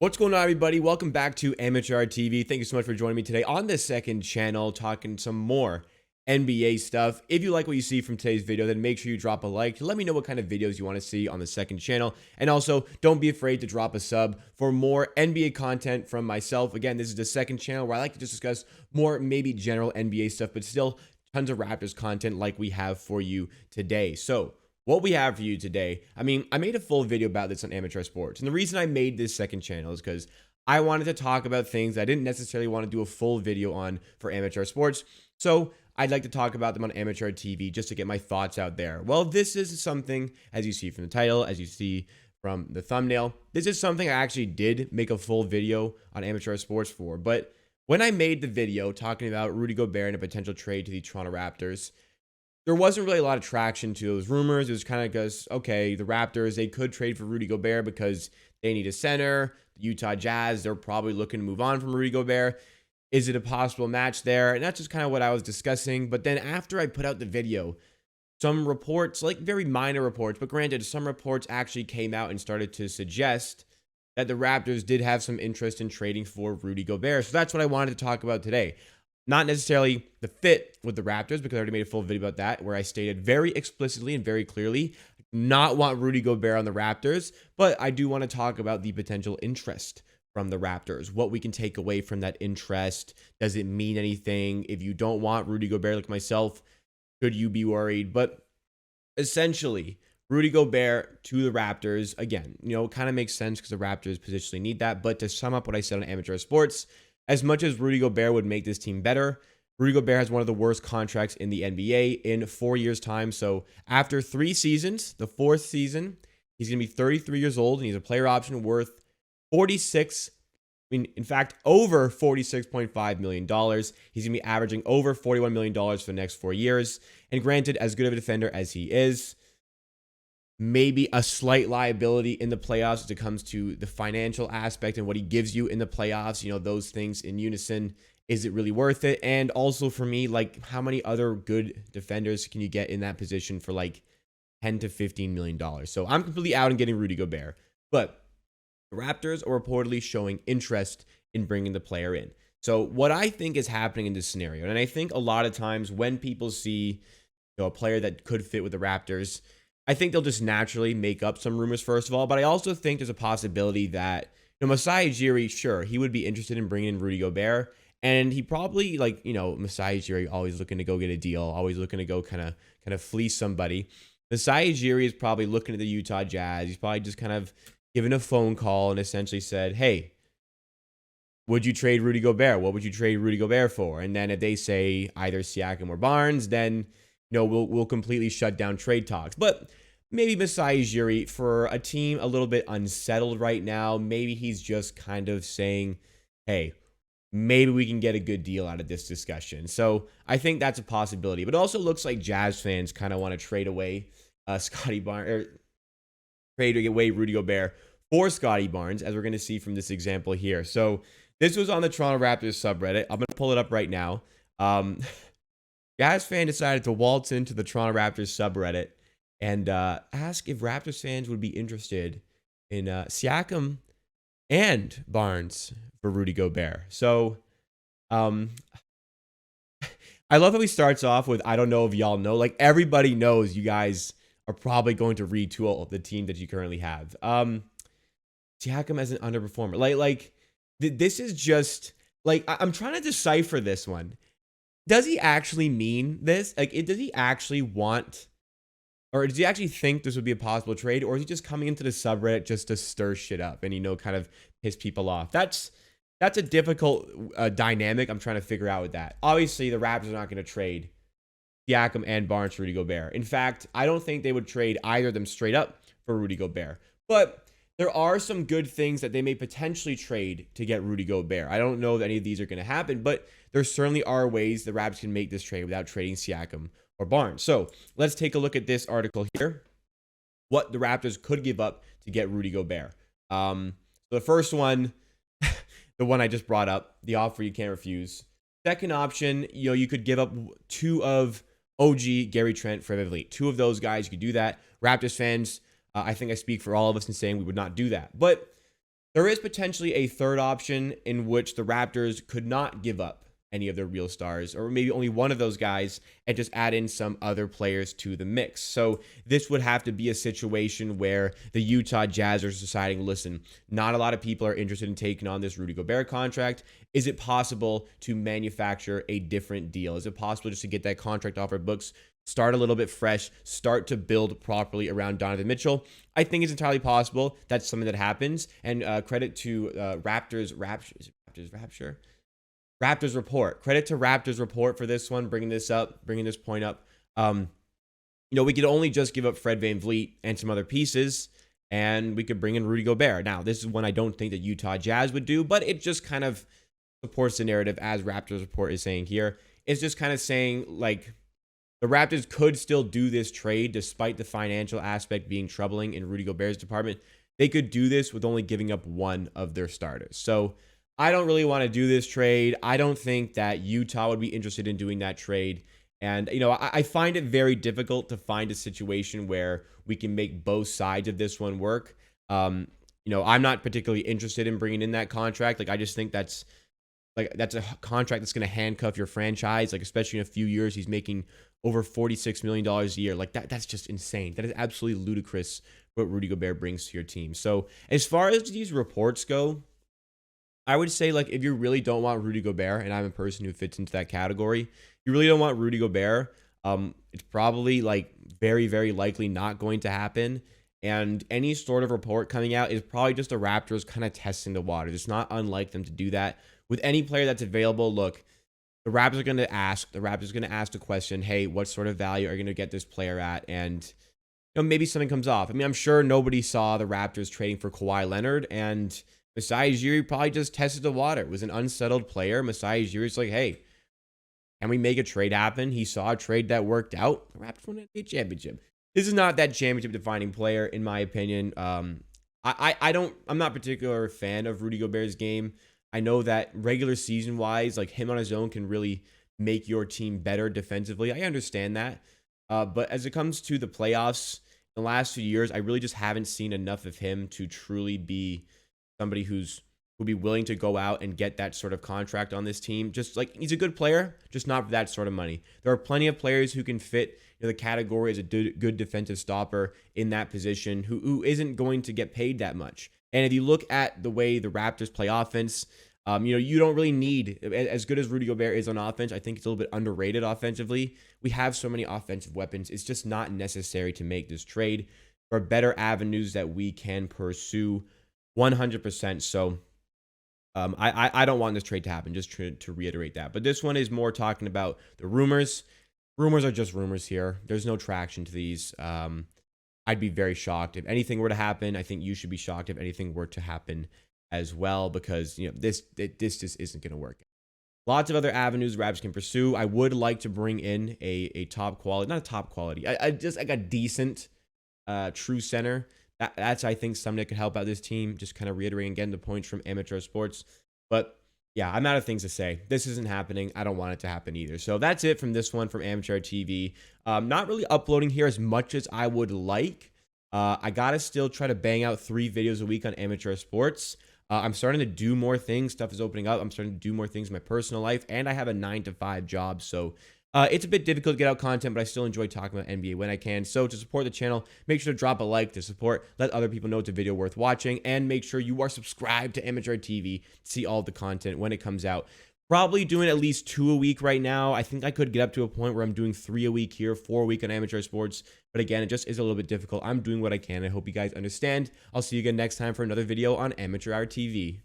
What's going on, everybody? Welcome back to Amateur TV. Thank you so much for joining me today on this second channel, talking some more NBA stuff. If you like what you see from today's video, then make sure you drop a like to let me know what kind of videos you want to see on the second channel. And also, don't be afraid to drop a sub for more NBA content from myself. Again, this is the second channel where I like to just discuss more maybe general NBA stuff, but still tons of Raptors content like we have for you today. So, what we have for you today, I made a full video about this on Amateur Sports. And the reason I made this second channel is because I wanted to talk about things I didn't necessarily want to do a full video on for Amateur Sports. So I'd like to talk about them on Amateur TV just to get my thoughts out there. Well, this is something, as you see from the title, as you see from the thumbnail, this is something I actually did make a full video on Amateur Sports for. But when I made the video talking about Rudy Gobert and a potential trade to the Toronto Raptors, there wasn't really a lot of traction to those rumors. It was kind of because, okay, the Raptors, they could trade for Rudy Gobert because they need a center. The Utah Jazz, they're probably looking to move on from Rudy Gobert. Is it a possible match there? And that's just kind of what I was discussing. But then after I put out the video, some reports, like very minor reports, but granted, some reports actually came out and started to suggest that the Raptors did have some interest in trading for Rudy Gobert. So that's what I wanted to talk about today. Not necessarily the fit with the Raptors, because I already made a full video about that, where I stated very explicitly and very clearly, not want Rudy Gobert on the Raptors, but I do want to talk about the potential interest from the Raptors, what we can take away from that interest. Does it mean anything? If you don't want Rudy Gobert like myself, could you be worried? But essentially, Rudy Gobert to the Raptors, again, kind of makes sense because the Raptors positionally need that. But to sum up what I said on Amateur Sports, as much as Rudy Gobert would make this team better, Rudy Gobert has one of the worst contracts in the NBA in 4 years' time. So after 3 seasons, the 4th season, he's going to be 33 years old, and he's a player option worth in fact, over $46.5 million. He's going to be averaging over $41 million for the next 4 years. And granted, as good of a defender as he is, maybe a slight liability in the playoffs as it comes to the financial aspect and what he gives you in the playoffs. Those things in unison. Is it really worth it? And also for me, like, how many other good defenders can you get in that position for like $10 to $15 million? So I'm completely out on getting Rudy Gobert. But the Raptors are reportedly showing interest in bringing the player in. So what I think is happening in this scenario, and I think a lot of times when people see a player that could fit with the Raptors, I think they'll just naturally make up some rumors, first of all. But I also think there's a possibility that, Masai Ujiri, sure, he would be interested in bringing in Rudy Gobert. And he probably, Masai Ujiri, always looking to go get a deal, always looking to go kind of fleece somebody. Masai Ujiri is probably looking at the Utah Jazz. He's probably just kind of given a phone call and essentially said, hey, would you trade Rudy Gobert? What would you trade Rudy Gobert for? And then if they say either Siakam or Barnes, then we'll completely shut down trade talks. But maybe Masai Ujiri, for a team a little bit unsettled right now, maybe he's just kind of saying, hey, maybe we can get a good deal out of this discussion. So I think that's a possibility. But it also looks like Jazz fans kind of want to trade away Scotty Barnes, or trade away Rudy Gobert for Scotty Barnes, as we're going to see from this example here. So this was on the Toronto Raptors subreddit. I'm going to pull it up right now. Jazz fan decided to waltz into the Toronto Raptors subreddit and ask if Raptors fans would be interested in Siakam and Barnes for Rudy Gobert. So I love how he starts off with, I don't know if y'all know. Like, everybody knows you guys are probably going to retool the team that you currently have. Siakam as an underperformer. Like this is just, like, I'm trying to decipher this one. Does he actually mean this? Like, does he actually want, or does he actually think this would be a possible trade? Or is he just coming into the subreddit just to stir shit up and, kind of piss people off? That's a difficult dynamic I'm trying to figure out with that. Obviously, the Raptors are not going to trade Siakam and Barnes for Rudy Gobert. In fact, I don't think they would trade either of them straight up for Rudy Gobert. But there are some good things that they may potentially trade to get Rudy Gobert. I don't know that any of these are going to happen, but there certainly are ways the Raptors can make this trade without trading Siakam or Barnes. So let's take a look at this article here. What the Raptors could give up to get Rudy Gobert. So the first one, the one I just brought up, the offer you can't refuse. Second option, you could give up 2 of OG, Gary Trent, Fred VanVleet. 2 of those guys, you could do that. Raptors fans, I think I speak for all of us in saying we would not do that. But There is potentially a third option in which the Raptors could not give up any of their real stars, or maybe only one of those guys, and just add in some other players to the mix. So this would have to be a situation where the Utah Jazz are deciding, listen, not a lot of people are interested in taking on this Rudy Gobert contract. Is it possible to manufacture a different deal? Is it possible just to get that contract off our books, start a little bit fresh, start to build properly around Donovan Mitchell? I think it's entirely possible that's something that happens. And credit to Raptors Report. Credit to Raptors Report for this one, bringing this point up. We could only just give up Fred VanVleet and some other pieces, and we could bring in Rudy Gobert. Now, this is one I don't think the Utah Jazz would do, but it just kind of supports the narrative, as Raptors Report is saying here. It's just kind of saying, like, the Raptors could still do this trade despite the financial aspect being troubling in Rudy Gobert's department. They could do this with only giving up one of their starters. So I don't really want to do this trade. I don't think that Utah would be interested in doing that trade. And, I find it very difficult to find a situation where we can make both sides of this one work. I'm not particularly interested in bringing in that contract. Like, I just think that's a contract that's going to handcuff your franchise, like, especially in a few years. He's making over $46 million a year. Like, that's just insane. That is absolutely ludicrous what Rudy Gobert brings to your team. So as far as these reports go, I would say, like, if you really don't want Rudy Gobert, and I'm a person who fits into that category, you really don't want Rudy Gobert, it's probably, like, very, very likely not going to happen. And any sort of report coming out is probably just the Raptors kind of testing the waters. It's not unlike them to do that with any player that's available. Look, the Raptors are going to ask the question, hey, what sort of value are you going to get this player at? And maybe something comes off. I mean, I'm sure nobody saw the Raptors trading for Kawhi Leonard, and Masai Ujiri probably just tested the water. It was an unsettled player. Masai Ujiri's like, hey, can we make a trade happen? He saw a trade that worked out. The Raptors won a championship. This is not that championship defining player, in my opinion. I'm not particular a fan of Rudy Gobert's game. I know that regular season wise, like, him on his own can really make your team better defensively. I understand that. But as it comes to the playoffs, in the last few years, I really just haven't seen enough of him to truly be somebody would be willing to go out and get that sort of contract on this team. Just, like, he's a good player, just not for that sort of money. There are plenty of players who can fit the category as a good defensive stopper in that position who isn't going to get paid that much. And if you look at the way the Raptors play offense, you don't really need, as good as Rudy Gobert is on offense, I think it's a little bit underrated offensively. We have so many offensive weapons. It's just not necessary to make this trade. There are better avenues that we can pursue 100%. So I don't want this trade to happen, just to reiterate that. But this one is more talking about the rumors. Rumors are just rumors here. There's no traction to these. I'd be very shocked if anything were to happen. I think you should be shocked if anything were to happen as well, because this just isn't going to work. Lots of other avenues Raptors can pursue. I would like to bring in a top quality, not a top quality, I just like a decent true center. That's, I think, something that could help out this team. Just kind of reiterating again the points from Amateur Sports. But yeah, I'm out of things to say. This isn't happening. I don't want it to happen either. So that's it from this one from Amateur TV. Not really uploading here as much as I would like. I got to still try to bang out 3 videos a week on Amateur Sports. I'm starting to do more things. Stuff is opening up. I'm starting to do more things in my personal life, and I have a 9-to-5 job. So it's a bit difficult to get out content, but I still enjoy talking about NBA when I can. So to support the channel, make sure to drop a like to support, let other people know it's a video worth watching, and make sure you are subscribed to Amateur TV to see all the content when it comes out. Probably doing at least 2 a week right now. I think I could get up to a point where I'm doing 3 a week here, 4 a week on Amateur Sports. But again, it just is a little bit difficult. I'm doing what I can. I hope you guys understand. I'll see you again next time for another video on Amateur TV.